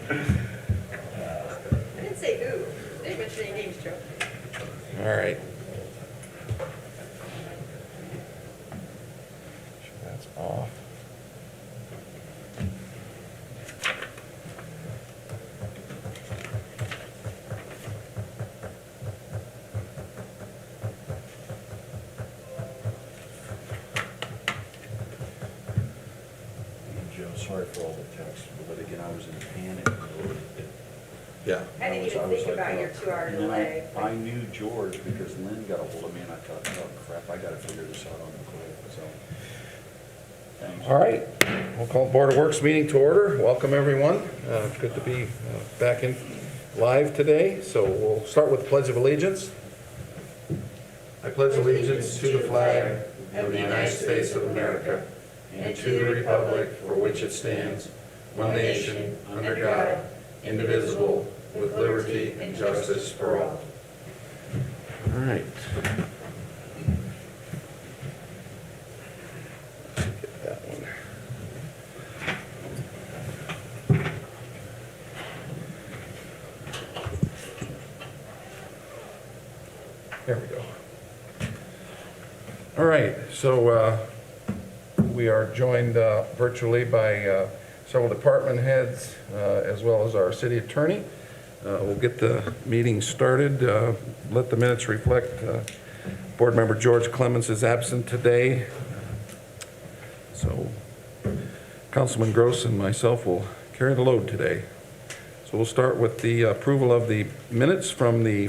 I didn't say who. I didn't mention any names, Joe. All right. That's off. Joe, sorry for all the texts, but again, I was in panic mode. Yeah. I didn't even think about your 2-hour And then delay. I knew George because Lynn got a hold of me and I thought, oh crap, I gotta figure this out on the quick, so. Thanks. All right, we'll call Board of Works meeting to order. Welcome, everyone. Good to be back in live today. So we'll start with the Pledge of Allegiance. I pledge allegiance to the flag of the United States of America and to the republic for which it stands, one nation, under God, indivisible, with liberty and justice for all. All right. Get that one. There we go. All right, so we are joined virtually by several department heads as well as our city attorney. We'll get the meeting started. Let the minutes reflect Board Member George Clemens is absent today. So Councilman Gross and myself will carry the load today. So we'll start with the approval of the minutes from the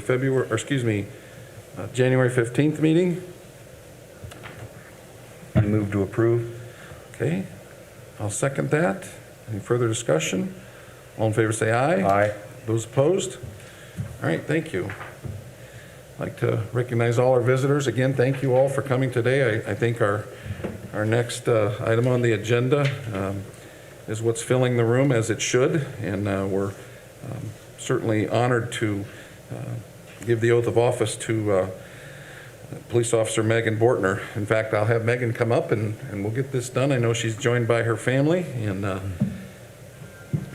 January 15th meeting. I move to approve. Okay, I'll second that. Any further discussion? All in favor say aye. Aye. Those opposed? All right, thank you. I'd like to recognize all our visitors. Again, thank you all for coming today. I think our next item on the agenda is what's filling the room, as it should, and we're certainly honored to give the oath of office to Police Officer Megan Bortner. In fact, I'll have Megan come up and we'll get this done. I know she's joined by her family, and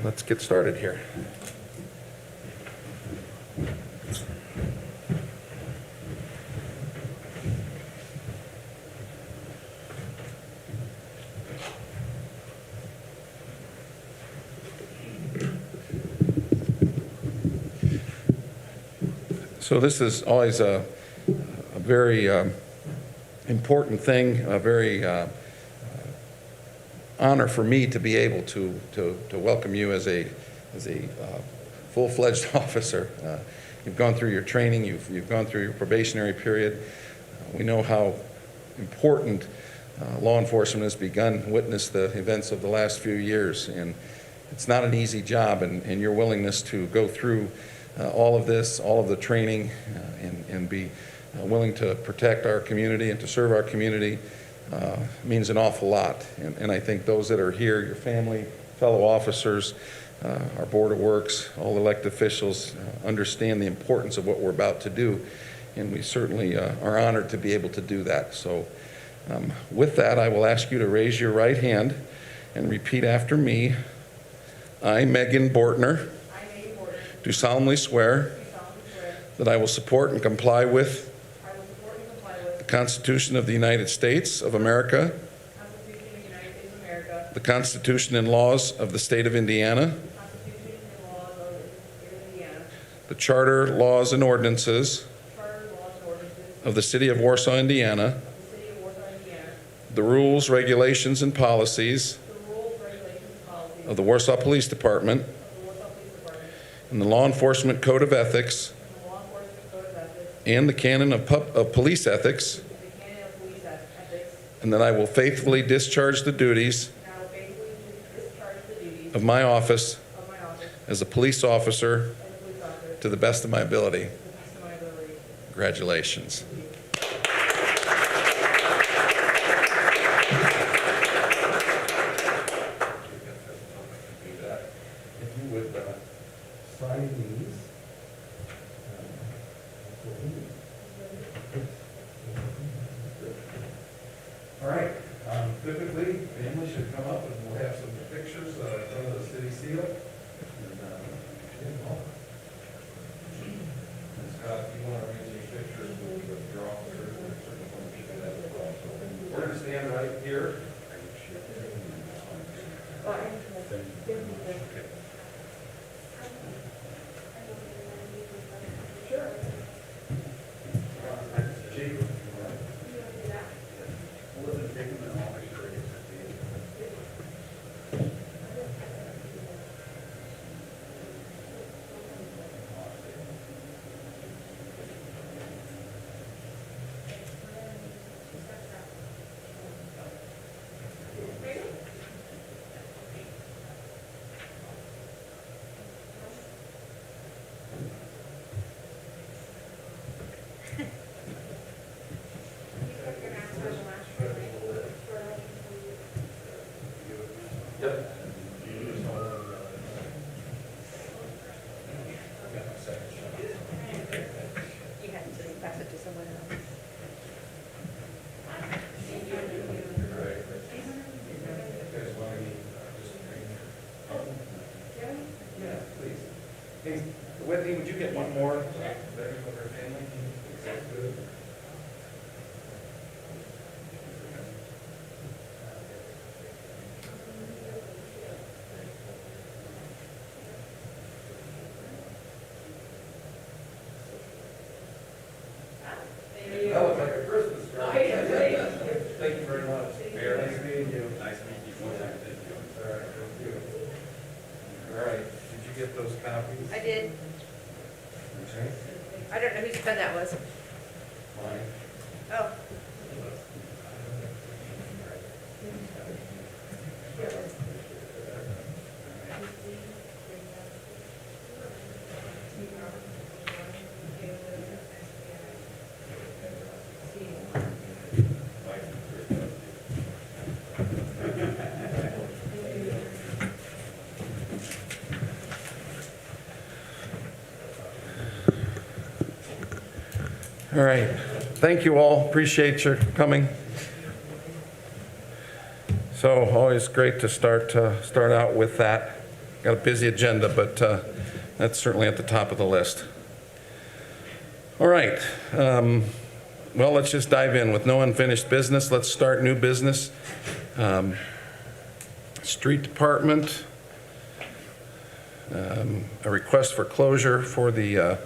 let's get started here. So this is always a very important thing, a very honor for me to be able to welcome you as a full-fledged officer. You've gone through your training, you've gone through your probationary period. We know how important law enforcement has begun, witnessed the events of the last few years, and it's not an easy job, and your willingness to go through all of this, all of the training, and be willing to protect our community and to serve our community means an awful lot. And I think those that are here, your family, fellow officers, our Board of Works, all elected officials understand the importance of what we're about to do. And we certainly are honored to be able to do that. So with that, I will ask you to raise your right hand and repeat after me. I, Megan Bortner, do solemnly swear that I will support and comply with the Constitution of the United States of America, the Constitution and laws of the state of Indiana, the charter, laws, and ordinances of the city of Warsaw, Indiana, the rules, regulations, and policies of the Warsaw Police Department, and the Law Enforcement Code of Ethics, and the canon of police ethics, and that I will faithfully discharge the duties of my office as a police officer to the best of my ability. Congratulations. Sign these. All right. Typically, families should come up and we'll have some pictures in front of the city seal. And Hey, Whitney, would you get one more? There with her family? That looks like a Christmas card. Thank you very much. Very nice meeting you. Nice meeting you. All right, thank you. All right, did you get those copies? I did. Okay. I don't know whose pen that was. Mine. Oh. All right. Thank you all. Appreciate your coming. So always great to start out with that. Got a busy agenda, but that's certainly at the top of the list. All right. Well, let's just dive in. With no unfinished business, let's start new business. Street Department, a request for closure for the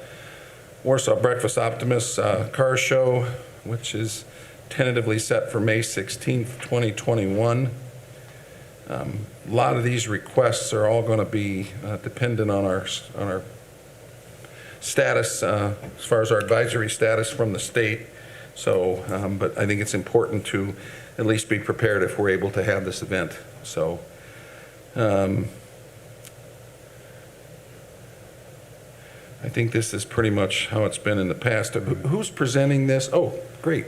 Warsaw Breakfast Optimist Car Show, which is tentatively set for May 16th, 2021. A lot of these requests are all going to be dependent on our status, as far as our advisory status from the state. So, but I think it's important to at least be prepared if we're able to have this event. So, I think this is pretty much how it's been in the past. Who's presenting this? Oh, great.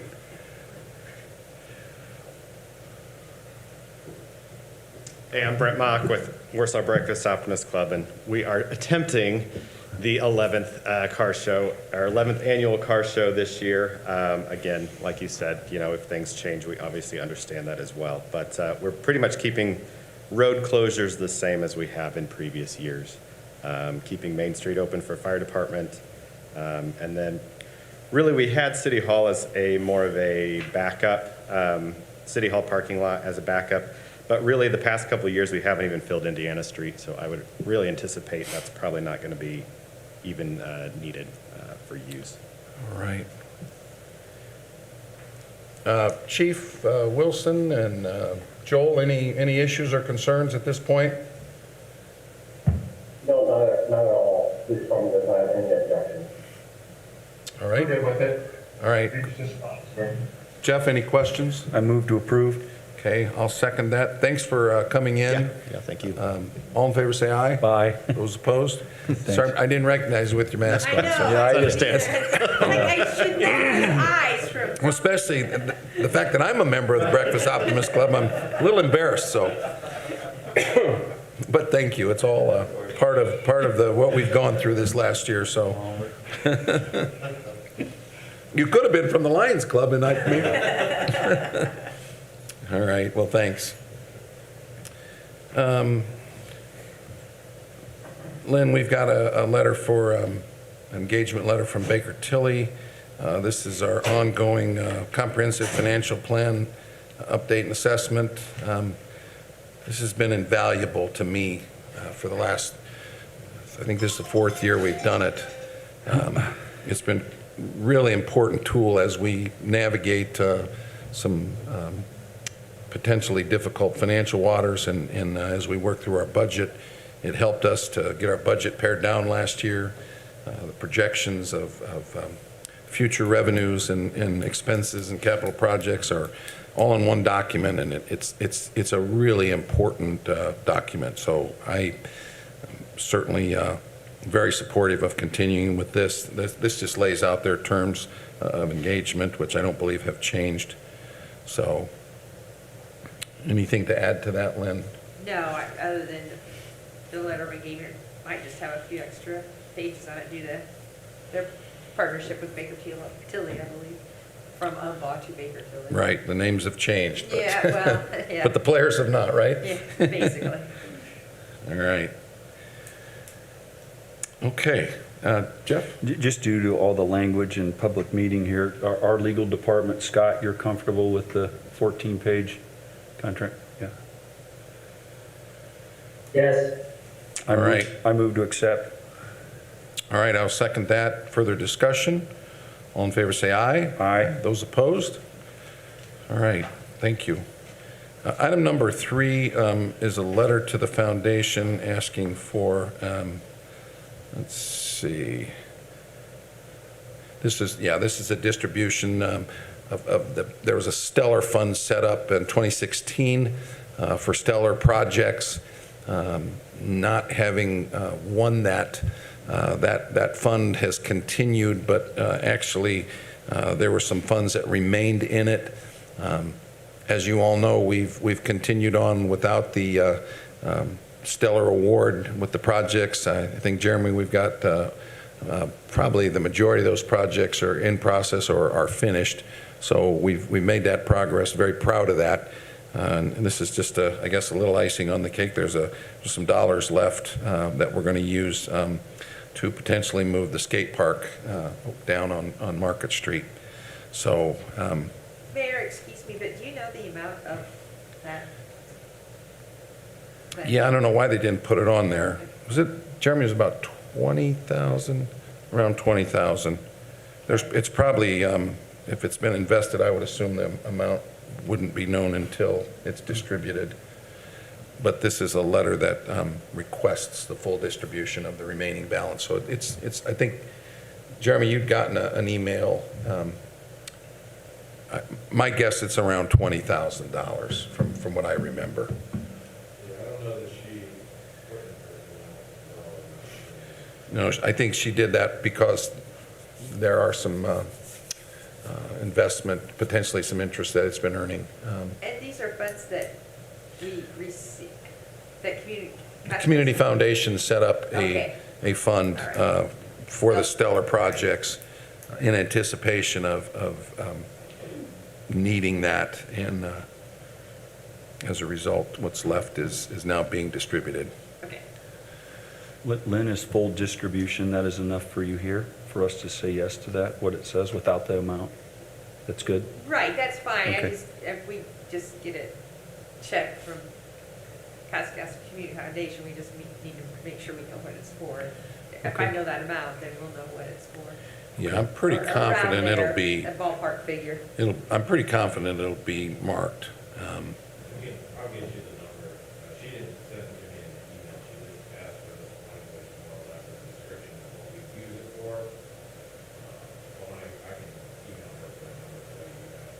Hey, I'm Brent Mock with Warsaw Breakfast Optimist Club, and we are attempting the 11th car show, our 11th annual car show this year. Again, like you said, you know, if things change, we obviously understand that as well. But we're pretty much keeping road closures the same as we have in previous years. Keeping Main Street open for fire department. And then really we had City Hall as more of a backup, City Hall parking lot as a backup. But really the past couple of years we haven't even filled Indiana Street, so I would really anticipate that's probably not going to be even needed for use. All right. Chief Wilson and Joel, any issues or concerns at this point? No, not at all. Please tell me that I have any objections. All right. Okay with it? All right. Jeff, any questions? I move to approve. Okay, I'll second that. Thanks for coming in. Yeah, thank you. All in favor, say aye. Aye. Those opposed? Sorry, I didn't recognize you with your mask I on. know. so- Yeah, I understand. Like I should know his eyes from. Well, especially the fact that I'm a member of the Breakfast Optimist Club, I'm a little embarrassed, so. But thank you. It's all part of what we've gone through this last year, so. You could have been from the Lions Club and maybe. All right, well, thanks. Lynn, we've got a letter for, engagement letter from Baker Tilly. This is our ongoing comprehensive financial plan update and assessment. This has been invaluable to me for the last, I think this is the fourth year we've done it. It's been really important tool as we navigate some potentially difficult financial waters and as we work through our budget. It helped us to get our budget pared down last year. The projections of future revenues and expenses and capital projects are all in one document, and it's a really important document. So I am certainly very supportive of continuing with this. This just lays out their terms of engagement, which I don't believe have changed. So anything to add to that, Lynn? No, other than the letter of engagement, might just have a few extra pages on it due to their partnership with Baker Tilly, I believe, from Umbach to Baker Tilly. Right, the names have changed. But, Yeah, well, yeah. but the players have not, right? Yeah, basically. All right. Okay, Jeff? Just due to all the language and public meeting here, our legal department, Scott, you're comfortable with the 14-page contract? Yeah. Yes. I All move- right. I move to accept. All right, I'll second that. Further discussion? All in favor, say aye. Aye. Those opposed? All right, thank you. Item number 3 is a letter to the foundation asking for, let's see. This is a distribution there was a Stellar Fund set up in 2016 for Stellar projects. Not having won that fund has continued, but actually there were some funds that remained in it. As you all know, we've continued on without the Stellar Award with the projects. I think, Jeremy, we've got probably the majority of those projects are in process or are finished. So we've made that progress. Very proud of that. And this is just, I guess, a little icing on the cake. There's some dollars left that we're going to use to potentially move the skate park down on Market Street. So, Mayor, excuse me, but do you know the amount of that? yeah, I don't know why they didn't put it on there. Was it, Jeremy, it was about 20,000, around 20,000. It's probably, if it's been invested, I would assume the amount wouldn't be known until it's distributed. But this is a letter that requests the full distribution of the remaining balance. So it's. I think, Jeremy, you'd gotten an email. My guess, it's around $20,000 from what I remember. Yeah, I don't know that she put it. No, I think she did that because there are some investment, potentially some interest that it's been earning. And these are funds that we receive, that Community Foundation set up Okay. a fund All right. for the Stellar projects in anticipation of needing that, and as a result, what's left is now being distributed. Okay. Lynn, is full distribution, that is enough for you here, for us to say yes to that, what it says, without the amount? That's good? Right, that's fine. Okay. If we just get it checked from Kaskaskia Community Foundation, we just need to make sure we know what it's for. If I Okay. know that amount, then we'll know what it's for. Yeah, I'm pretty Or around confident it'll there, be, a ballpark figure. I'm pretty confident it'll be marked. I'll get you the number. She didn't send it to me in an email, she just asked for the language more or less, a description of what we use it for. Well, I can email her for the number so you guys.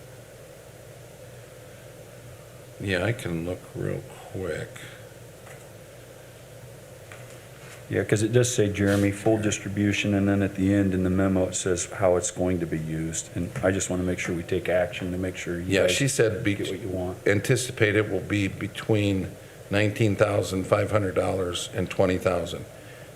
Yeah, I can look real quick. Yeah, because it does say, Jeremy, full distribution, and then at the end in the memo, it says how it's going to be used. And I just want to make sure we take action to make sure you Yeah, guys she said get what you want. anticipate it will be between $19,500 and $20,000.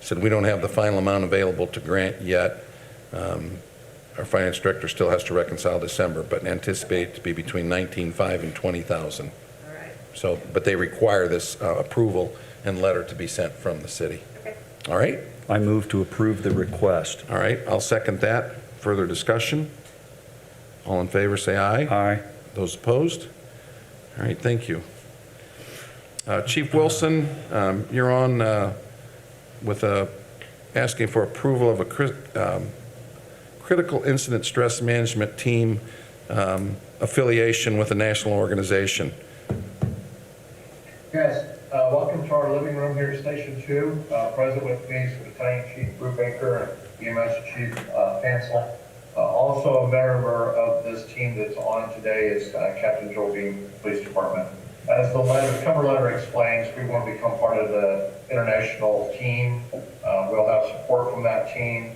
Said we don't have the final amount available to grant yet. Our finance director still has to reconcile December, but anticipate it to be between $19,500 and $20,000. All right. So, but they require this approval and letter to be sent from the city. Okay. All right? I move to approve the request. All right, I'll second that. Further discussion? All in favor, say aye. Aye. Those opposed? All right, thank you. Chief Wilson, you're on with asking for approval of a critical incident stress management team affiliation with a national organization. Yes, welcome to our living room here at Station 2. Present with me is Battalion Chief Brubaker and EMS Chief Fansel. Also a member of this team that's on today is Captain Joel Beam, Police Department. As the cover letter explains, we want to become part of the international team. We'll have support from that team.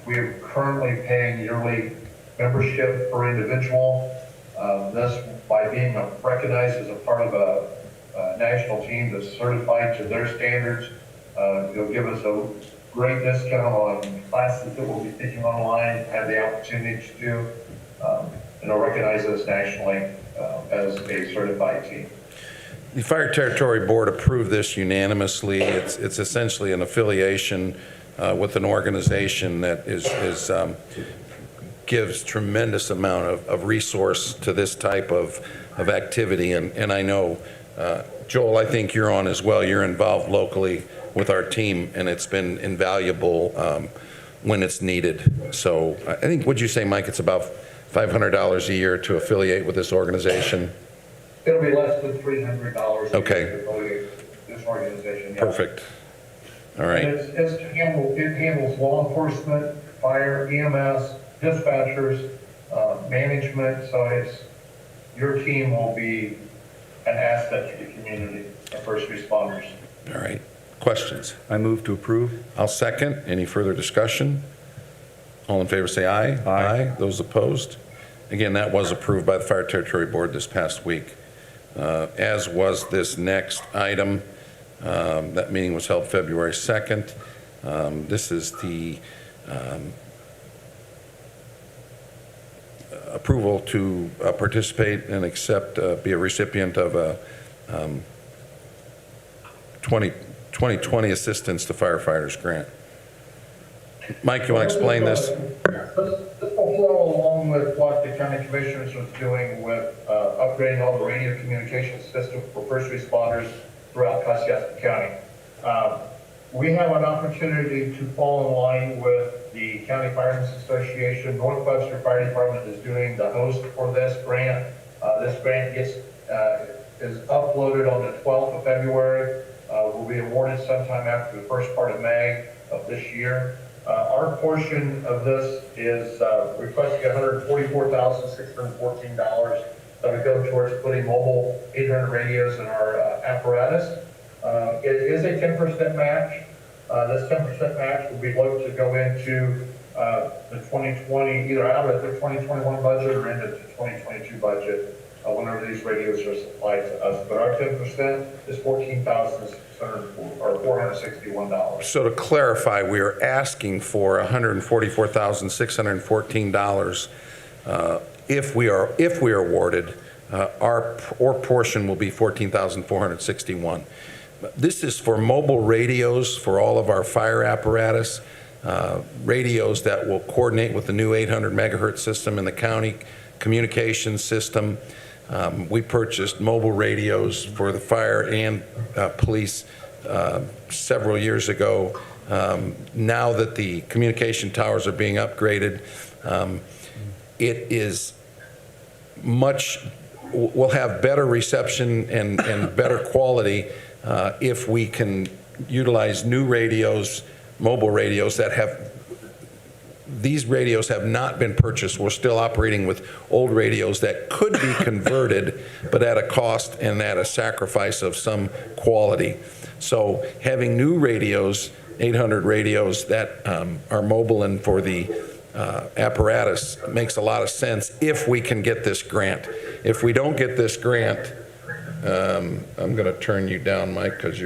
We are currently paying yearly membership per individual. This, by being recognized as a part of a national team that's certified to their standards, it'll give us a great discount on classes that we'll be taking online, have the opportunity to do, and it'll recognize us nationally as a certified team. The Fire Territory Board approved this unanimously. It's essentially an affiliation with an organization that gives tremendous amount of resource to this type of activity. And I know, Joel, I think you're on as well. You're involved locally with our team, and it's been invaluable when it's needed. So I think, would you say, Mike, it's about $500 a year to affiliate with this organization? It'll be less than $300. Okay. To affiliate this organization. Yeah. Perfect. All right. And it handles law enforcement, fire, EMS, dispatchers, management, so your team will be an asset to the community and first responders. All right. Questions? I move to approve. I'll second. Any further discussion? All in favor say aye. Aye. Those opposed? Again, that was approved by the Fire Territory Board this past week, as was this next item. That meeting was held February 2nd. This is the approval to participate and accept, be a recipient of a 2020 Assistance to Firefighters Grant. Mike, you want to explain this? This will flow along with what the county commissioners was doing with upgrading all the radio communication system for first responders throughout Kosciuszko County. We have an opportunity to fall in line with the County Firemen's Association. North Webster Fire Department is doing the host for this grant. This grant is uploaded on the 12th of February. Will be awarded sometime after the first part of May of this year. Our portion of this is requesting $144,614 that would go towards putting mobile 800 radios in our apparatus. It is a 10% match. This 10% match will be looked to go into the 2020, either out of the 2021 budget or into the 2022 budget whenever these radios are supplied to us. But our 10% is $461. So to clarify, we are asking for $144,614 if we are awarded. Our portion will be $14,461. This is for mobile radios for all of our fire apparatus, radios that will coordinate with the new 800 megahertz system in the county communication system. We purchased mobile radios for the fire and police several years ago. Now that the communication towers are being upgraded, it is we'll have better reception and better quality if we can utilize new radios, mobile radios these radios have not been purchased. We're still operating with old radios that could be converted, but at a cost and at a sacrifice of some quality. So having new radios, 800 radios that are mobile and for the apparatus makes a lot of sense if we can get this grant. If we don't get this grant, I'm going to turn you down, Mike, because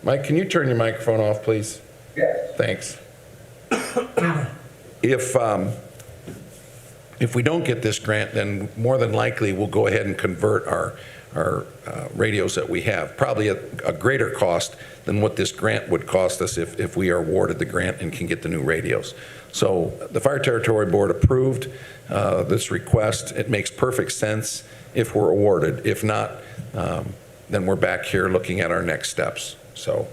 Mike, can you turn your microphone off, please? Yes. Thanks. If we don't get this grant, then more than likely we'll go ahead and convert our radios that we have, probably at a greater cost than what this grant would cost us if we are awarded the grant and can get the new radios. So the Fire Territory Board approved this request. It makes perfect sense if we're awarded. If not, then we're back here looking at our next steps. So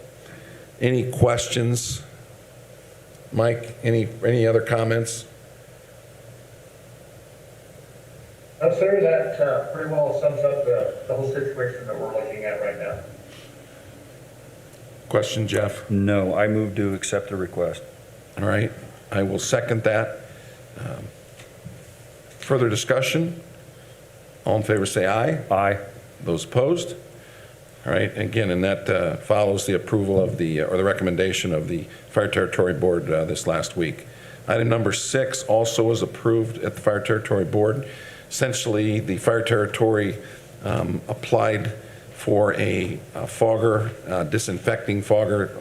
any questions? Mike, any other comments? No, sir, that pretty well sums up the whole situation that we're looking at right now. Question, Jeff? No, I move to accept the request. All right, I will second that. Further discussion? All in favor say aye. Aye. Those opposed? All right, again, and that follows the approval of the recommendation of the Fire Territory Board this last week. Item number 6 also was approved at the Fire Territory Board. Essentially, the Fire Territory applied for a fogger, disinfecting fogger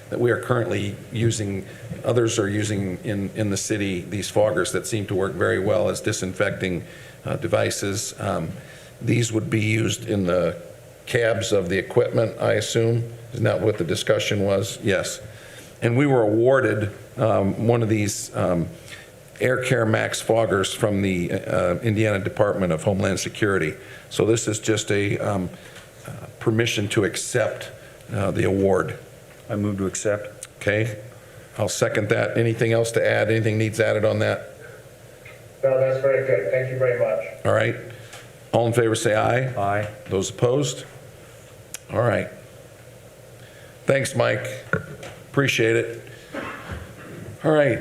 that we are currently using. Others are using in the city these foggers that seem to work very well as disinfecting devices. These would be used in the cabs of the equipment, I assume. Isn't that what the discussion was? Yes. And we were awarded one of these Air Care Max foggers from the Indiana Department of Homeland Security. So this is just a permission to accept the award. I move to accept. Okay? I'll second that. Anything else to add? Anything needs added on that? No, that's very good. Thank you very much. All right. All in favor, say aye. Aye. Those opposed? All right. Thanks, Mike. Appreciate it. All right.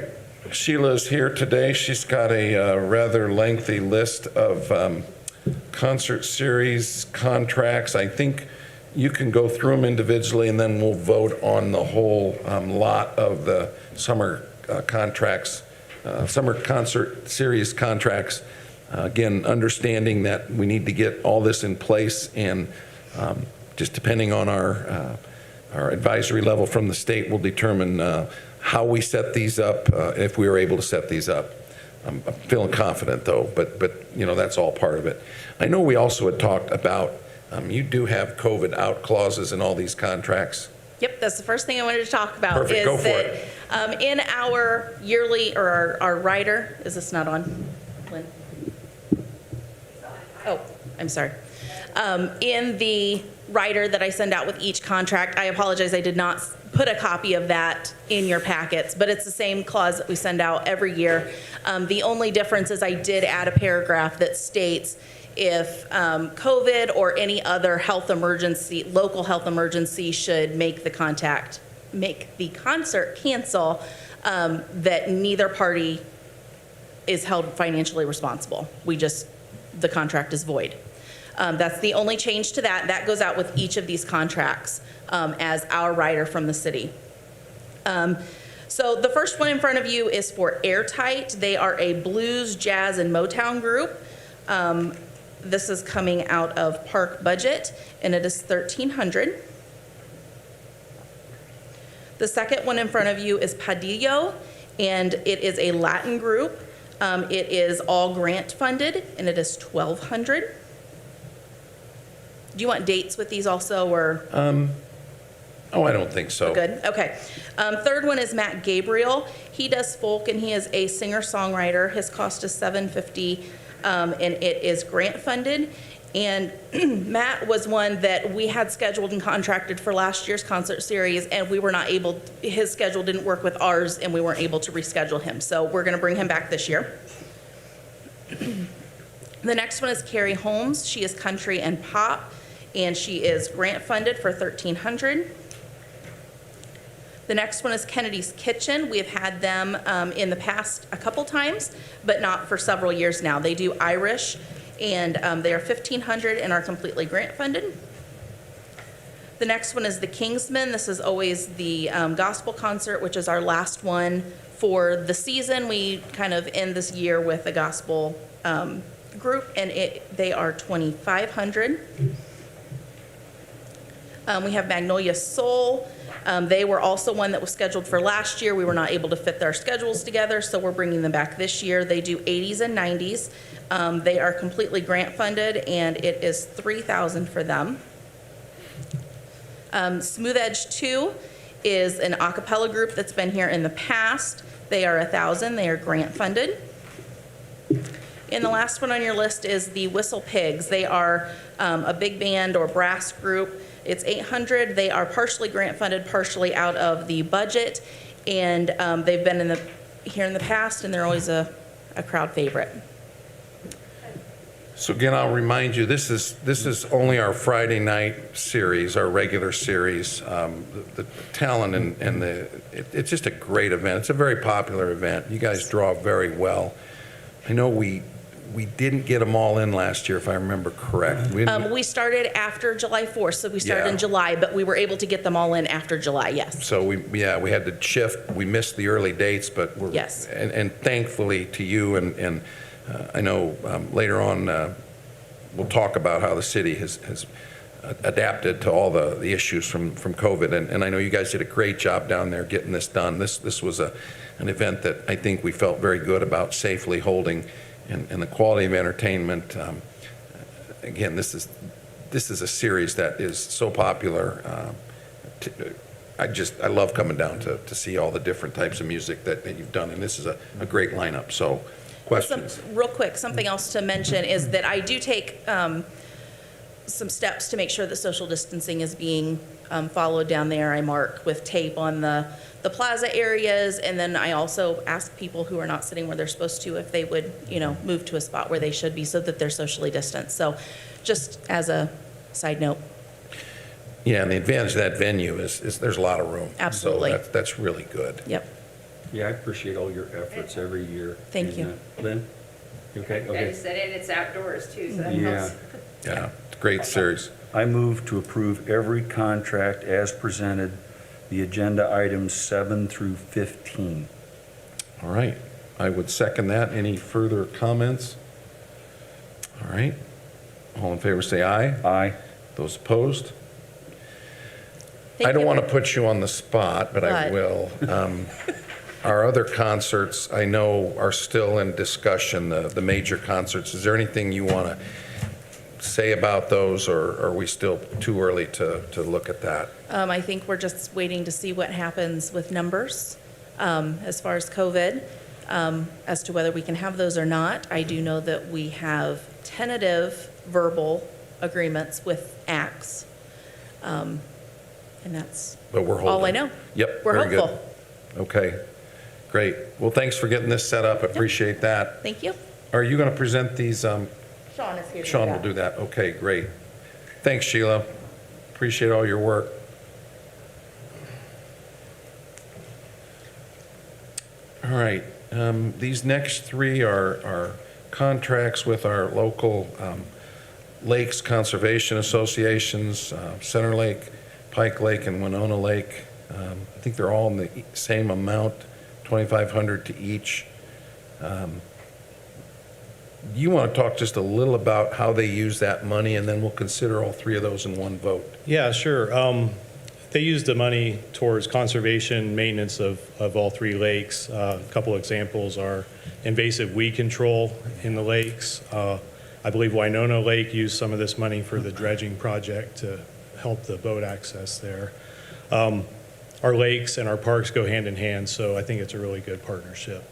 Sheila's here today. She's got a rather lengthy list of concert series contracts. I think you can go through them individually, and then we'll vote on the whole lot of the summer contracts, summer concert series contracts. Again, understanding that we need to get all this in place, and just depending on our advisory level from the state will determine how we set these up, if we are able to set these up. I'm feeling confident, though, but you know, that's all part of it. I know we also had talked about, you do have COVID out clauses in all these contracts. Yep, that's the first thing I wanted to talk about. Perfect, is go for that, in our yearly, or our rider, is this not on, Lynn? Oh, I'm sorry. In the rider that I send out with each contract, I apologize, I did not put a copy of that in your packets, but it's the same clause that we send out every year. The only difference is I did add a paragraph that states if COVID or any other health emergency, local health emergency should make the concert cancel, that neither party is held financially responsible. The contract is void. That's the only change to that. That goes out with each of these contracts as our rider from the city. So the first one in front of you is for Airtight. They are a blues, jazz, and Motown group. This is coming out of park budget, and it is $1,300. The second one in front of you is Padillo, and it is a Latin group. It is all grant funded, and it is $1,200. Do you want dates with these also, or? Oh, I don't think so. Good, okay. Third one is Matt Gabriel. He does folk, and he is a singer-songwriter. His cost is $750, and it is grant funded. And Matt was one that we had scheduled and contracted for last year's concert series, and we were not able, his schedule didn't work with ours, and we weren't able to reschedule him. So we're gonna bring him back this year. The next one is Carrie Holmes. She is country and pop, and she is grant funded for $1,300. The next one is Kennedy's Kitchen. We have had them in the past a couple times, but not for several years now. They do Irish, and they are $1,500 and are completely grant funded. The next one is the Kingsmen. This is always the gospel concert, which is our last one for the season. We kind of end this year with a gospel group, and they are $2,500. We have Magnolia Soul. They were also one that was scheduled for last year. We were not able to fit their schedules together, so we're bringing them back this year. They do 80s and 90s. They are completely grant funded, and it is $3,000 for them. Smooth Edge 2 is an a cappella group that's been here in the past. They are $1,000. They are grant funded. And the last one on your list is the Whistle Pigs. They are a big band or brass group. It's $800. They are partially grant funded, partially out of the budget, and they've been here in the past, and they're always a crowd favorite. So again, I'll remind you, this is only our Friday night series, our regular series. The talent and it's just a great event. It's a very popular event. You guys draw very well. I know we didn't get them all in last year, if I remember correct. We started after July 4th, so we started Yeah. in July, but we were able to get them all in after July, yes. So we had to shift. We missed the early dates, but we're, Yes. and thankfully to you, and I know later on we'll talk about how the city has adapted to all the issues from COVID, and I know you guys did a great job down there getting this done. This was an event that I think we felt very good about safely holding, and the quality of entertainment. Again, this is a series that is so popular. I love coming down to see all the different types of music that you've done, and this is a great lineup, so, questions? Real quick, something else to mention is that I do take some steps to make sure that social distancing is being followed down there. I mark with tape on the plaza areas, and then I also ask people who are not sitting where they're supposed to if they would, move to a spot where they should be so that they're socially distanced. So just as a side note. Yeah, and the advantage of that venue is there's a lot of room. Absolutely. So that's really good. Yep. Yeah, I appreciate all your efforts every year. Thank you. doing that. Lynn? You okay? I Okay. just said it, it's outdoors too, so that Yeah. helps. Yeah, it's a great series. I move to approve every contract as presented, the agenda items 7 through 15. All right, I would second that. Any further comments? All right, all in favor say aye. Aye. Those opposed? Thank I don't you. want to put you on the spot, but I But- will. Our other concerts, I know, are still in discussion, the major concerts. Is there anything you want to say about those, or are we still too early to look at that? I think we're just waiting to see what happens with numbers as far as COVID, as to whether we can have those or not. I do know that we have tentative verbal agreements with ACTS. And that's But we're holding. all I know. Yep, We're very good. hopeful. Okay, great. Well, thanks for getting this set up. I appreciate that. Thank you. Are you going to present these? Sean is here. Sean will do that. Okay, great. Thanks, Sheila. Appreciate all your work. All right, these next three are contracts with our local lakes conservation associations, Center Lake, Pike Lake, and Winona Lake. I think they're all in the same amount, $2,500 to each. You want to talk just a little about how they use that money, and then we'll consider all three of those in one vote. Yeah, sure. They use the money towards conservation, maintenance of all three lakes. A couple examples are invasive weed control in the lakes. I believe Winona Lake used some of this money for the dredging project to help the boat access there. Our lakes and our parks go hand in hand, so I think it's a really good partnership.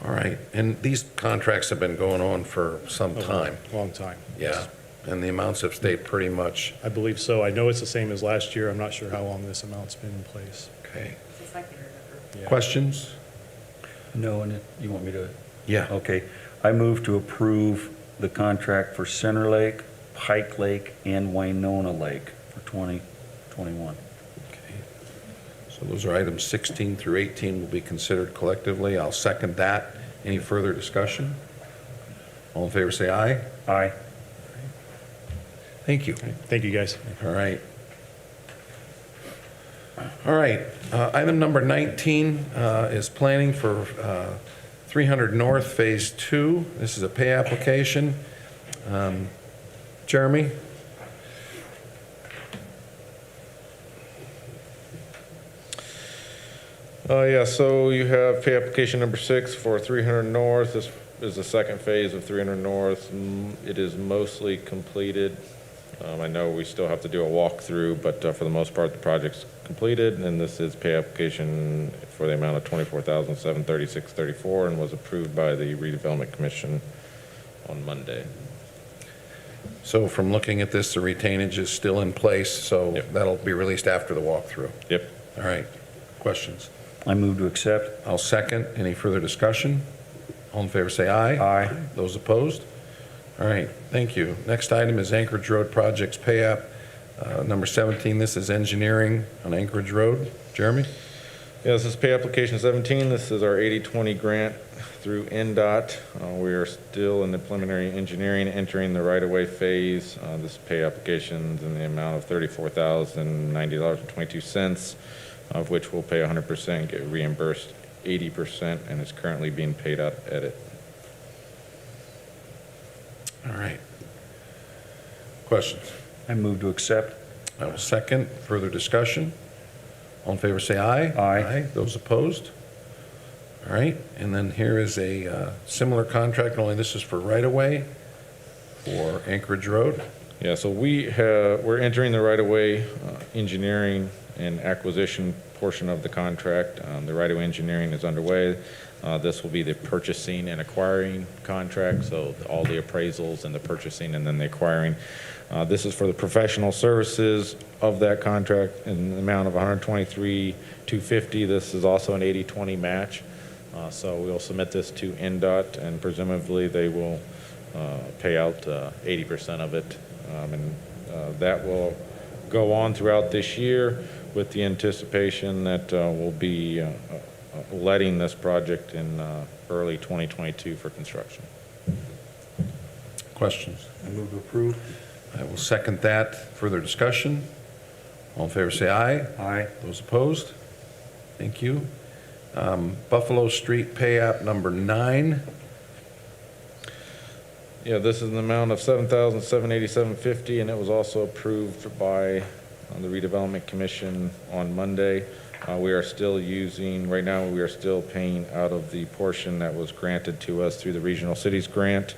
All right, and these contracts have been going on for some time. Long time. Yeah, and the amounts have stayed pretty much, I believe so. I know it's the same as last year. I'm not sure how long this amount's been in place. okay. Since I can remember. Yeah. Questions? No, and you want me to? Yeah. Okay. I move to approve the contract for Center Lake, Pike Lake, and Winona Lake for 2021. Okay. So those are items 16 through 18 will be considered collectively. I'll second that. Any further discussion? All in favor, say aye. Aye. Thank you. Thank you, guys. All right. All right, item number 19 is planning for 300 North Phase 2. This is a pay application. Jeremy? Yeah, so you have pay application number 6 for 300 North. This is the second phase of 300 North. It is mostly completed. I know we still have to do a walkthrough, but for the most part, the project's completed, and this is pay application for the amount of $24,736.34 and was approved by the Redevelopment Commission on Monday. So from looking at this, the retainage is still in place, so Yep. that'll be released after the walkthrough. Yep. All right, questions? I move to accept. I'll second. Any further discussion? All in favor, say aye. Aye. Those opposed? All right, thank you. Next item is Anchorage Road Projects Pay App, number 17. This is engineering on Anchorage Road. Jeremy? Yeah, this is pay application 17. This is our 80/20 grant through NDOT. We are still in the preliminary engineering, entering the right-of-way phase. This pay application is in the amount of $34,090.22, of which we'll pay 100%, get reimbursed 80%, and is currently being paid out of edit. All right. Questions? I move to accept. I will second. Further discussion? All in favor, say aye. Aye. Those opposed? All right, and then here is a similar contract, only this is for right-of-way for Anchorage Road. Yeah, so we're entering the right-of-way engineering and acquisition portion of the contract. The right-of-way engineering is underway. This will be the purchasing and acquiring contract, so all the appraisals and the purchasing and then the acquiring. This is for the professional services of that contract in the amount of $123,250. This is also an 80-20 match. So we'll submit this to NDOT, and presumably they will pay out 80% of it. And that will go on throughout this year with the anticipation that we'll be letting this project in early 2022 for construction. Questions? I move to approve. I will second that. Further discussion? All in favor, say aye. Aye. Those opposed? Thank you. Buffalo Street Pay App number 9. Yeah, this is an amount of $7,787.50, and it was also approved by the Redevelopment Commission on Monday. We are still using, right now, we are still paying out of the portion that was granted to us through the Regional Cities Grant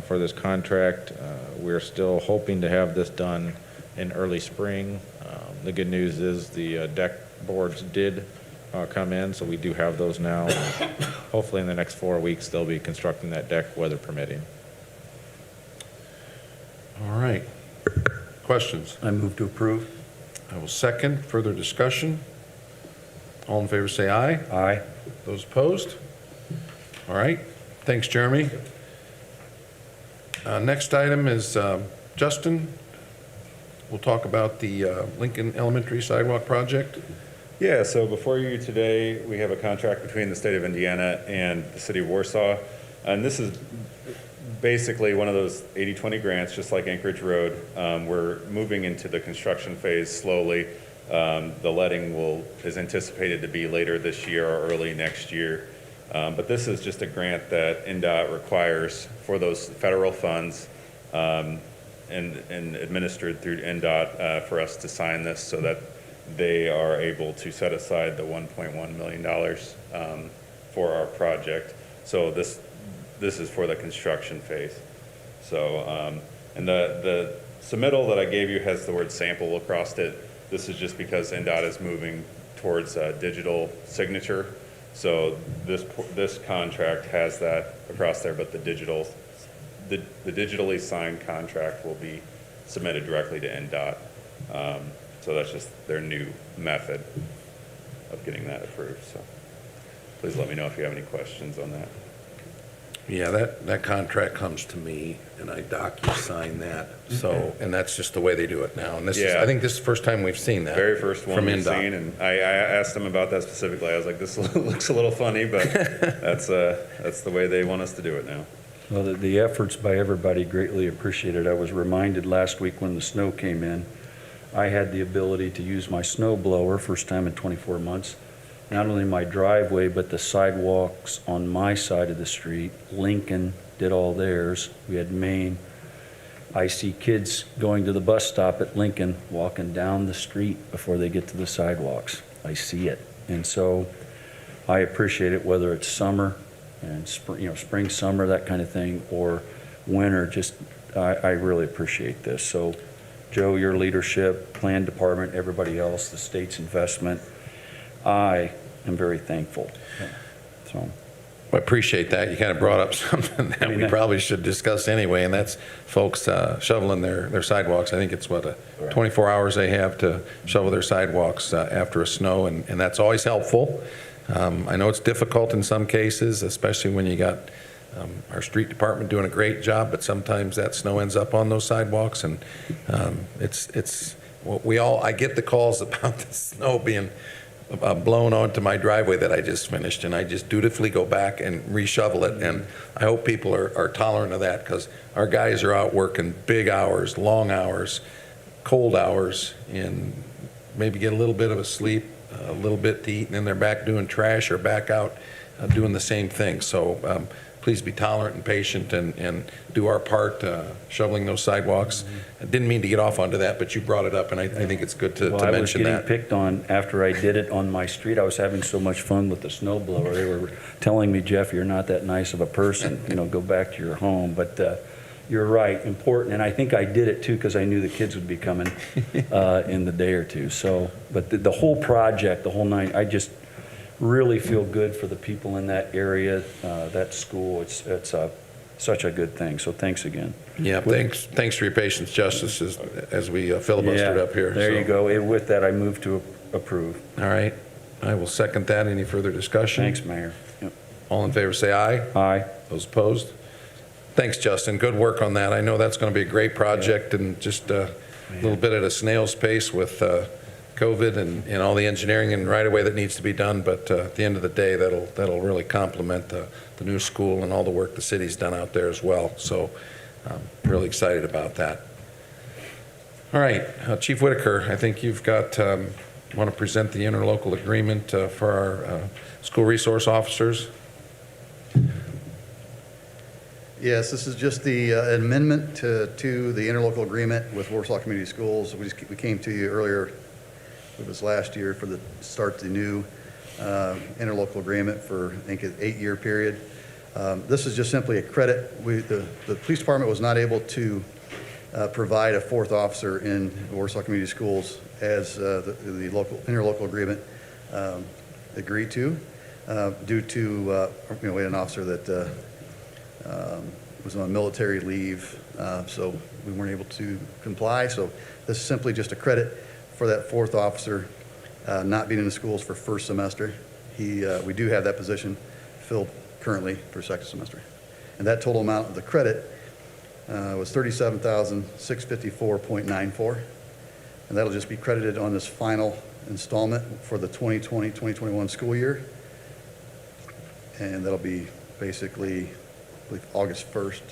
for this contract. We're still hoping to have this done in early spring. The good news is the deck boards did come in, so we do have those now. Hopefully in the next 4 weeks, they'll be constructing that deck, weather permitting. All right. Questions? I move to approve. I will second. Further discussion? All in favor, say aye. Aye. Those opposed? All right. Thanks, Jeremy. Next item is Justin. We'll talk about the Lincoln Elementary Sidewalk Project. Yeah, so before you today, we have a contract between the state of Indiana and the city of Warsaw. And this is basically one of those 80-20 grants, just like Anchorage Road. We're moving into the construction phase slowly. The letting is anticipated to be later this year or early next year. But this is just a grant that NDOT requires for those federal funds and administered through NDOT for us to sign this so that they are able to set aside the $1.1 million for our project. So this is for the construction phase. So, and the submittal that I gave you has the word sample across it. This is just because NDOT is moving towards digital signature. So this contract has that across there, but the digitally signed contract will be submitted directly to NDOT. So that's just their new method of getting that approved. So please let me know if you have any questions on that. Yeah, that contract comes to me, and I docu-sign that. So, and that's just the way they do it now. And this is, Yeah. I think this is the first time we've seen that. Very first one from we've NDOT. seen, and I asked them about that specifically. I was like, this looks a little funny, but that's the way they want us to do it now. Well, the efforts by everybody greatly appreciated. I was reminded last week when the snow came in, I had the ability to use my snow blower, first time in 24 months, not only my driveway, but the sidewalks on my side of the street. Lincoln did all theirs. We had Maine. I see kids going to the bus stop at Lincoln, walking down the street before they get to the sidewalks. I see it. And so I appreciate it, whether it's summer and spring, summer, that kind of thing, or winter. Just, I really appreciate this. So Joe, your leadership, plan department, everybody else, the state's investment, I am very thankful. So, I appreciate that. You kind of brought up something that we probably should discuss anyway, and that's folks shoveling their sidewalks. I think it's 24 hours they have to shovel their sidewalks after a snow, and that's always helpful. I know it's difficult in some cases, especially when you got our street department doing a great job, but sometimes that snow ends up on those sidewalks, and I get the calls about the snow being blown onto my driveway that I just finished, and I just dutifully go back and reshovel it. And I hope people are tolerant of that, because our guys are out working big hours, long hours, cold hours, and maybe get a little bit of a sleep, a little bit to eat, and then they're back doing trash or back out doing the same thing. So please be tolerant and patient and do our part shoveling those sidewalks. I didn't mean to get off onto that, but you brought it up, and I think it's good to mention that. I was getting picked on after I did it on my street. I was having so much fun with the snow blower. They were telling me, Jeff, you're not that nice of a person. Go back to your home. But you're right, important. And I think I did it too because I knew the kids would be coming in the day or two. So, but the whole project, the whole nine, I just really feel good for the people in that area, that school. It's such a good thing. So thanks again. Yeah, thanks for your patience, Justice, as we filibustered Yeah, up here. there so. you go. And with that, I move to approve. All right, I will second that. Any further discussion? Thanks, Mayor. Yep. All in favor, say aye. Aye. Those opposed? Thanks, Justin. Good work on that. I know that's going to be a great project, and just a little bit at a snail's pace with COVID and all the engineering and right-of-way that needs to be done. But at the end of the day, that'll really complement the new school and all the work the city's done out there as well. So I'm really excited about that. All right, Chief Whitaker, I think you've got, want to present the interlocal agreement for our school resource officers. Yes, this is just the amendment to the interlocal agreement with Warsaw Community Schools. We came to you earlier, it was last year, for the start the new interlocal agreement for, I think, an 8-year period. This is just simply a credit. The police department was not able to provide a 4th officer in Warsaw Community Schools as the local interlocal agreement agreed to, due to we had an officer that was on military leave, so we weren't able to comply. So this is simply just a credit for that 4th officer not being in the schools for 1st semester. We do have that position filled currently for 2nd semester. And that total amount of the credit was $37,654.94. And that'll just be credited on this final installment for the 2020-2021 school year. And that'll be basically, I believe, August 1st.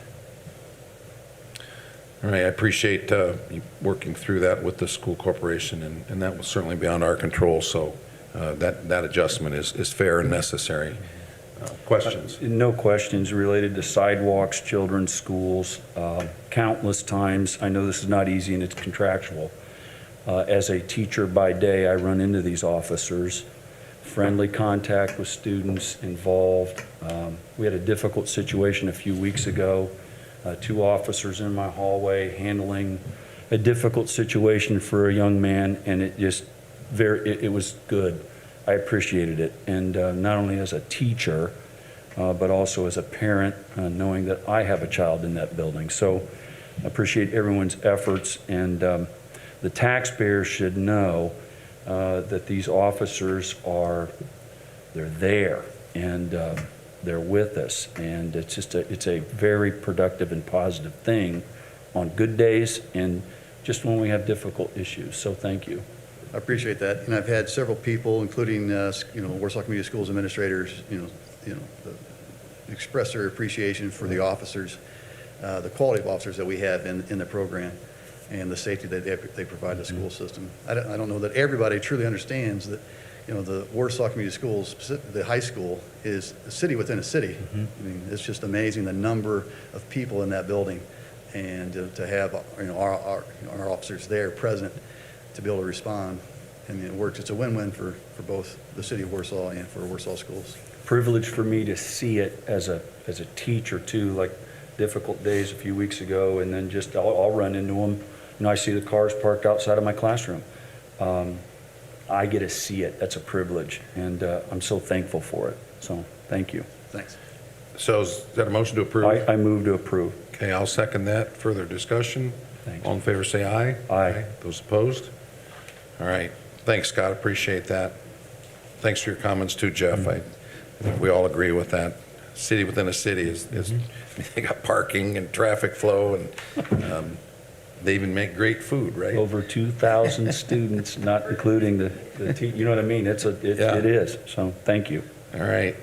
All right, I appreciate you working through that with the school corporation, and that was certainly beyond our control, so that adjustment is fair and necessary. Questions? No questions related to sidewalks, children's schools, countless times. I know this is not easy and it's contractual. As a teacher by day, I run into these officers, friendly contact with students involved. We had a difficult situation a few weeks ago. 2 officers in my hallway handling a difficult situation for a young man, and it just it was good. I appreciated it, and not only as a teacher, but also as a parent, knowing that I have a child in that building. So I appreciate everyone's efforts, and the taxpayers should know that these officers they're there, and they're with us, and it's a very productive and positive thing on good days and just when we have difficult issues. So thank you. I appreciate that, and I've had several people, including Warsaw Community Schools administrators, express their appreciation for the officers, the quality of officers that we have in the program, and the safety that they provide the school system. I don't know that everybody truly understands that. The Warsaw Community Schools, the high school, is a city within a city. I mean, it's just amazing the number of people in that building, and to have our officers there present to be able to respond. I mean, it works. It's a win-win for both the city of Warsaw and for Warsaw schools. Privilege for me to see it as a teacher too, like difficult days a few weeks ago, and then just I'll run into them. I see the cars parked outside of my classroom. I get to see it. That's a privilege, and I'm so thankful for it. So thank you. Thanks. So is that a motion to approve? I move to approve. Okay, I'll second that. Further discussion? Thanks. All in favor, say aye. Aye. Those opposed? All right. Thanks, Scott. Appreciate that. Thanks for your comments too, Jeff. I think we all agree with that. City within a city is they got parking and traffic flow, and they even make great food, right? Over 2,000 students, not including the you know what I mean? It is. So thank you. All right.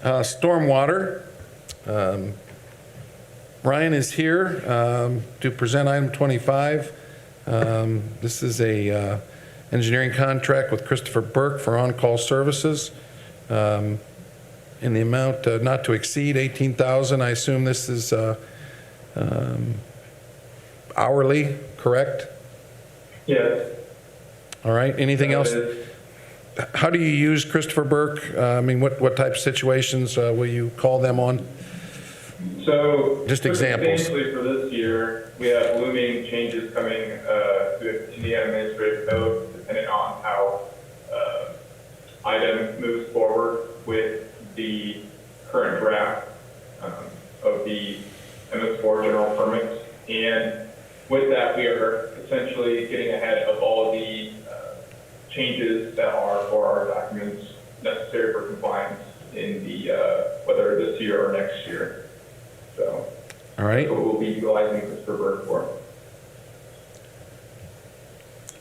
Stormwater. Ryan is here to present item 25. This is a engineering contract with Christopher Burke for on-call services in the amount not to exceed $18,000. I assume this is hourly, correct? Yes. All right. Anything else? How do you use Christopher Burke? I mean, what type of situations will you call them on? So. Just examples. Substantially for this year, we have looming changes coming to the Indiana Administrative Code, depending on how item moves forward with the current draft of the MS4 general permits. And with that, we are essentially getting ahead of all the changes that are for our documents necessary for compliance in the, whether this year or next year. So. All right. That's what we'll be utilizing Christopher Bird for.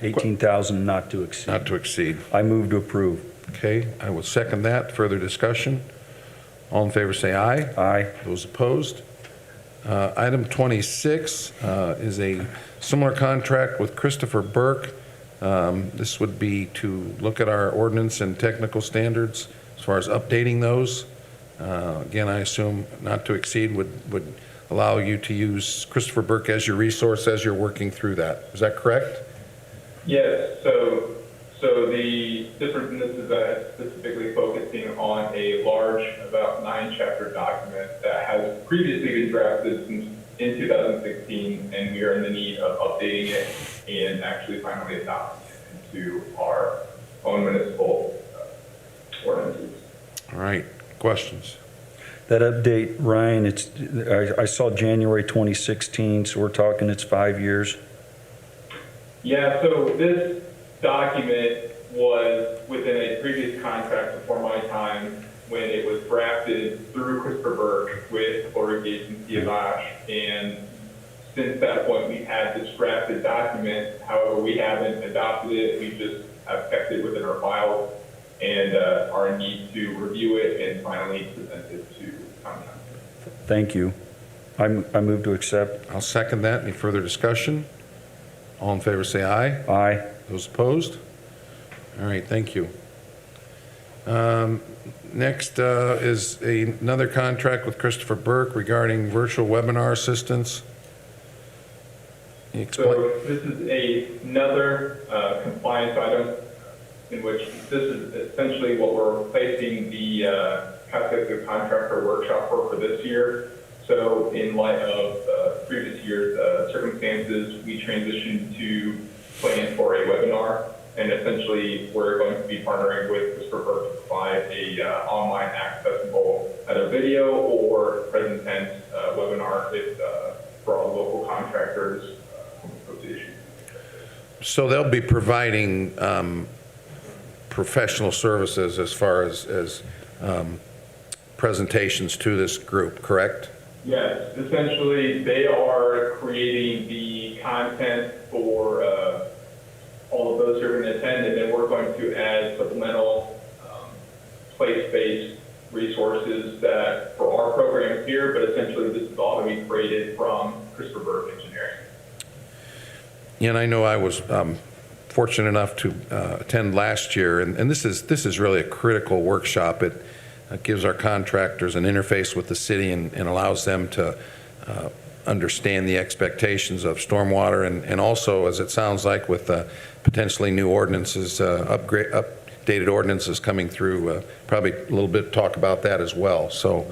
18,000 not to exceed. Not to exceed. I move to approve. Okay, I will second that. Further discussion? All in favor say aye. Aye. Those opposed? Item 26 is a similar contract with Christopher Burke. This would be to look at our ordinance and technical standards as far as updating those. Again, I assume not to exceed would allow you to use Christopher Burke as your resource as you're working through that. Is that correct? Yes, so the difference in this is that it's specifically focusing on a large, about 9-chapter document that has previously been drafted in 2016, and we are in the need of updating it and actually finally adopting it into our own municipal ordinances. All right, questions? That update, Ryan, I saw January 2016, so we're talking it's 5 years. Yeah, so this document was within a previous contract before my time when it was drafted through Christopher Burke with Florida Gates and Ciovash. And since that point, we've had this drafted document. However, we haven't adopted it. We just have kept it within our files and are in need to review it and finally present it to Council. Thank you. I move to accept. I'll second that. Any further discussion? All in favor say aye. Aye. Those opposed? All right, thank you. Next is another contract with Christopher Burke regarding virtual webinar assistance. Can you explain? So this is another compliance item in which this is essentially what we're replacing the Cascade Contractor Workshop for this year. So in light of previous year's circumstances, we transitioned to plan for a webinar, and essentially we're going to be partnering with Christopher Burke to provide a online accessible either video or present tense webinar for all local contractors, associations. So they'll be providing professional services as far as presentations to this group, correct? Yes, essentially they are creating the content for all of those who are going to attend, and then we're going to add supplemental place-based resources that for our program here, but essentially this is all going to be created from Christopher Burke Engineering. And I know I was fortunate enough to attend last year, and this is really a critical workshop. It gives our contractors an interface with the city and allows them to understand the expectations of stormwater and also, as it sounds like, with potentially new ordinances, updated ordinances coming through, probably a little bit talk about that as well. So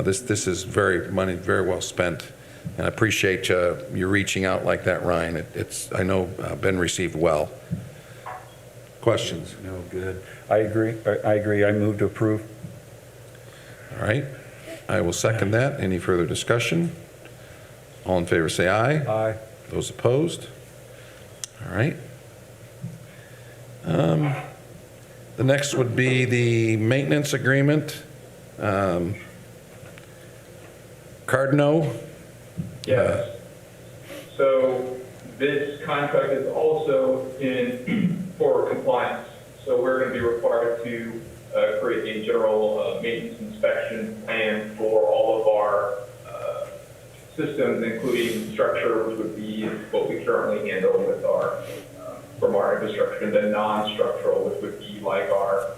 this is very well spent, and I appreciate you reaching out like that, Ryan. It's I know been received well. Questions? No, good. I agree. I move to approve. All right. I will second that. Any further discussion? All in favor say aye. Aye. Those opposed? All right. The next would be the maintenance agreement. Cardno. Yes. So this contract is also in for compliance. So we're going to be required to create a general maintenance inspection plan for all of our systems, including structure, which would be what we currently handle with our from our infrastructure, and then non-structural, which would be like our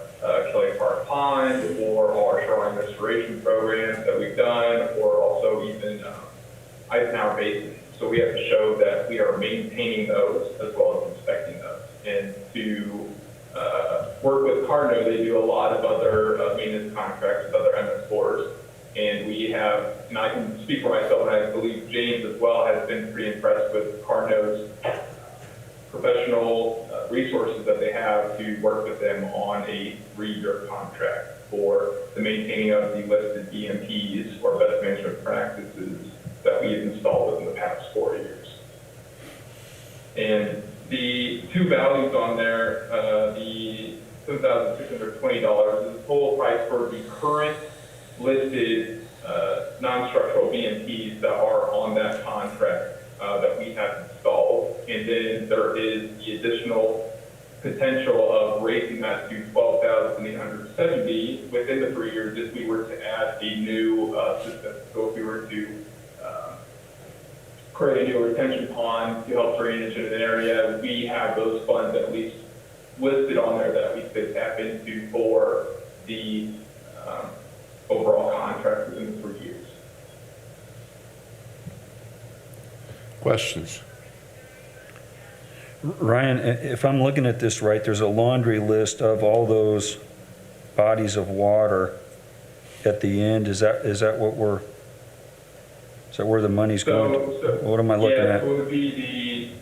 Kelly Park Pond or our shoreline restoration programs that we've done, or also even Eisenhower Basin. So we have to show that we are maintaining those as well as inspecting those. And to work with Cardno, they do a lot of other maintenance contracts with other MS4s. And we have, and I can speak for myself, and I believe James as well has been pretty impressed with Carno's professional resources that they have to work with them on a 3-year contract for the maintaining of the listed BMPs, or best management practices, that we've installed within the past 4 years. And the two values on there, the $7,620 is the total price for the current listed non-structural BMPs that are on that contract that we have installed. And then there is the additional potential of raising that to $12,870 within the 3 years if we were to add a new system. So if we were to create a new retention pond to help drainage in an area, we have those funds at least listed on there that we could tap into for the overall contract within the 3 years. Questions? Ryan, if I'm looking at this right, there's a laundry list of all those bodies of water at the end. Is that where the money's going? What am I looking at? Yeah, so it would be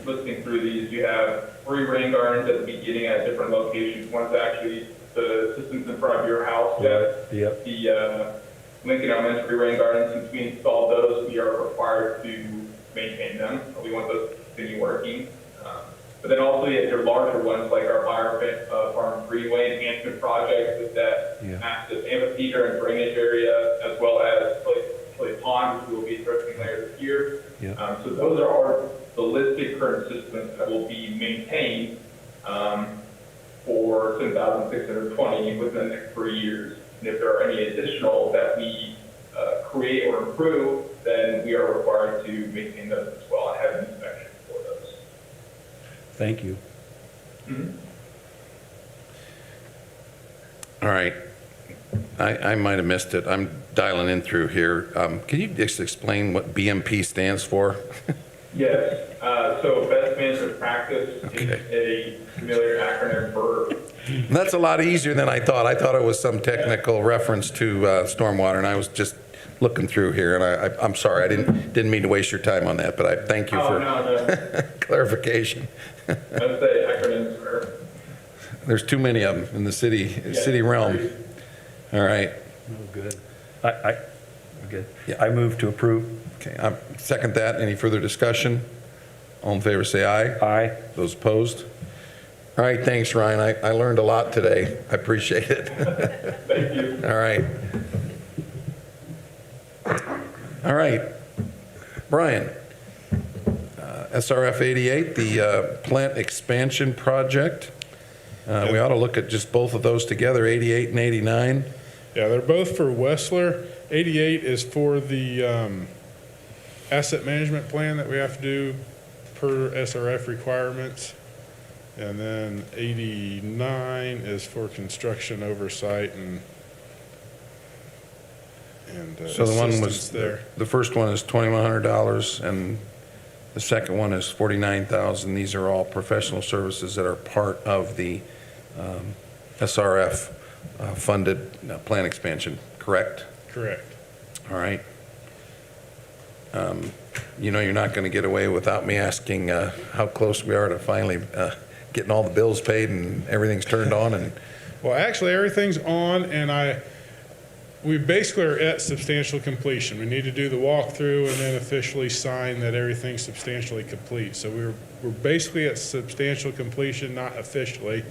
listening through these, you have 3 rain gardens at the beginning at different locations. One's actually the systems in front of your house. Yep. The Lincoln Elementary rain gardens, since we installed those, we are required to maintain them. We want those to continue working. But then also you have your larger ones like our Farm Greenway enhancement project with that massive amphitheater and drainage area, as well as Clay Pond, which we will be addressing later this year. So those are the listed current systems that will be maintained for $10,620 within the next 3 years. And if there are any additional that we create or improve, then we are required to maintain those as well and have an inspection for those. Thank you. All right. I might have missed it. I'm dialing in through here. Can you just explain what BMP stands for? Yes. So best management practice is a familiar acronym for. That's a lot easier than I thought. I thought it was some technical reference to stormwater, and I was just looking through here, and I'm sorry, I didn't mean to waste your time on that, but I thank you for clarification. I'd say acronyms are. There's too many of them in the city realm. All right. Oh, good. Good. I move to approve. Okay, I second that. Any further discussion? All in favor, say aye. Aye. Those opposed? All right, thanks, Ryan. I learned a lot today. I appreciate it. Thank you. All right. All right. Brian, SRF 88, the plant expansion project. We ought to look at just both of those together, 88 and 89. Yeah, they're both for Wessler. 88 is for the asset management plan that we have to do per SRF requirements. And then 89 is for construction oversight and So the one was assistance there. the first one is $2,100 and the second one is $49,000. These are all professional services that are part of the SRF funded plan expansion, correct? Correct. All right. You know, you're not going to get away without me asking how close we are to finally getting all the bills paid and everything's turned on. And Well, actually, everything's on, and we basically are at substantial completion. We need to do the walkthrough and then officially sign that everything's substantially complete. So we're basically at substantial completion, not officially.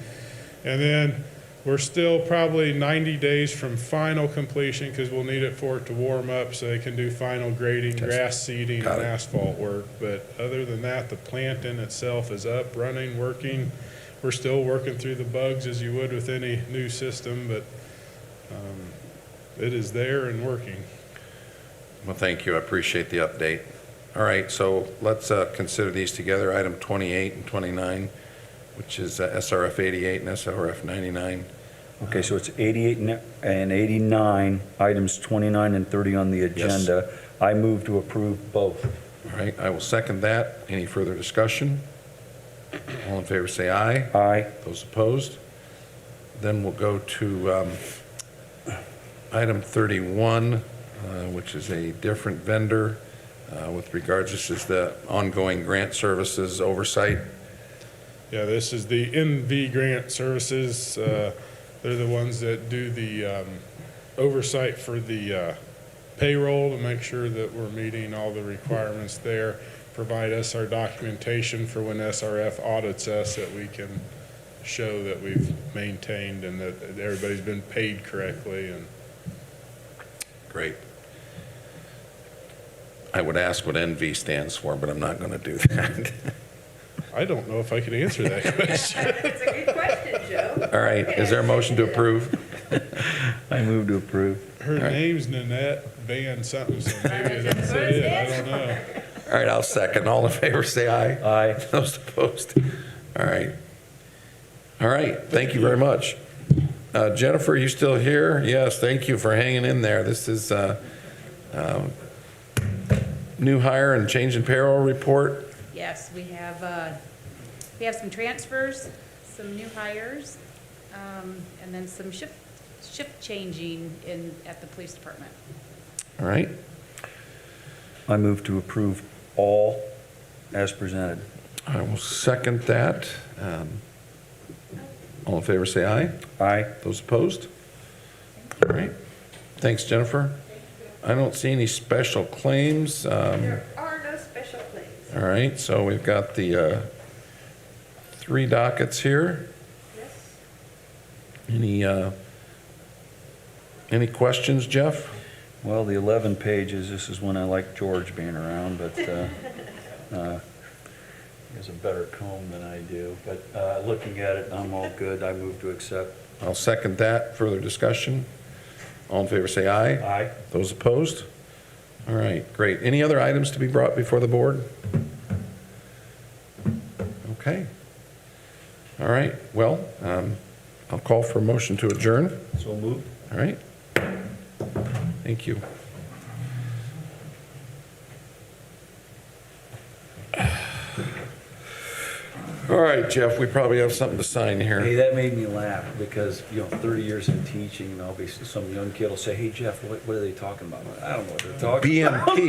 And then we're still probably 90 days from final completion because we'll need it for it to warm up so they can do final grading, grass seeding, and asphalt work. But other than that, the plant in itself is up, running, working. We're still working through the bugs as you would with any new system, but it is there and working. well, thank you. I appreciate the update. All right, so let's consider these together, item 28 and 29, which is SRF 88 and SRF 99. Okay, so it's 88 and 89, items 29 and 30 on the agenda. Yes. I move to approve both. All right, I will second that. Any further discussion? All in favor, say aye. Aye. Those opposed? Then we'll go to item 31, which is a different vendor with regards, this is the ongoing grant services oversight. Yeah, this is the NV Grant Services. They're the ones that do the oversight for the payroll to make sure that we're meeting all the requirements there. Provide us our documentation for when SRF audits us, that we can show that we've maintained and that everybody's been paid correctly. And Great. I would ask what NV stands for, but I'm not going to do that. I don't know if I can answer that question. It's a good question, Joe. All right, is there a motion to approve? I move to approve. Her name's Nanette Van something, so maybe that's it. I don't know. All right, I'll second. All in favor, say aye. Aye. Those opposed? All right. All right, thank you very much. Jennifer, you still here? Yes, thank you for hanging in there. This is new hire and change in payroll report. Yes, we have some transfers, some new hires, and then some shift changing at the police department. All right, I move to approve all as presented. I will second that. All in favor, say aye. Aye. Those opposed? All right. Thanks, Jennifer. I don't see any special claims. There are no special claims. All right, so we've got the 3 dockets here. Yes. Any questions, Jeff? Well, the 11 pages, this is when I like George being around, but he has a better comb than I do. But looking at it, I'm all good. I move to accept. I'll second that. Further discussion? All in favor, say aye. Aye. Those opposed? All right, great. Any other items to be brought before the board? Okay. All right, well, I'll call for a motion to adjourn. So moved. All right. Thank you. All right, Jeff, we probably have something to sign Hey, here. that made me laugh because, 30 years in teaching, and I'll be, some young kid will say, hey, Jeff, what are they talking about? I don't know what they're talking about. BMP.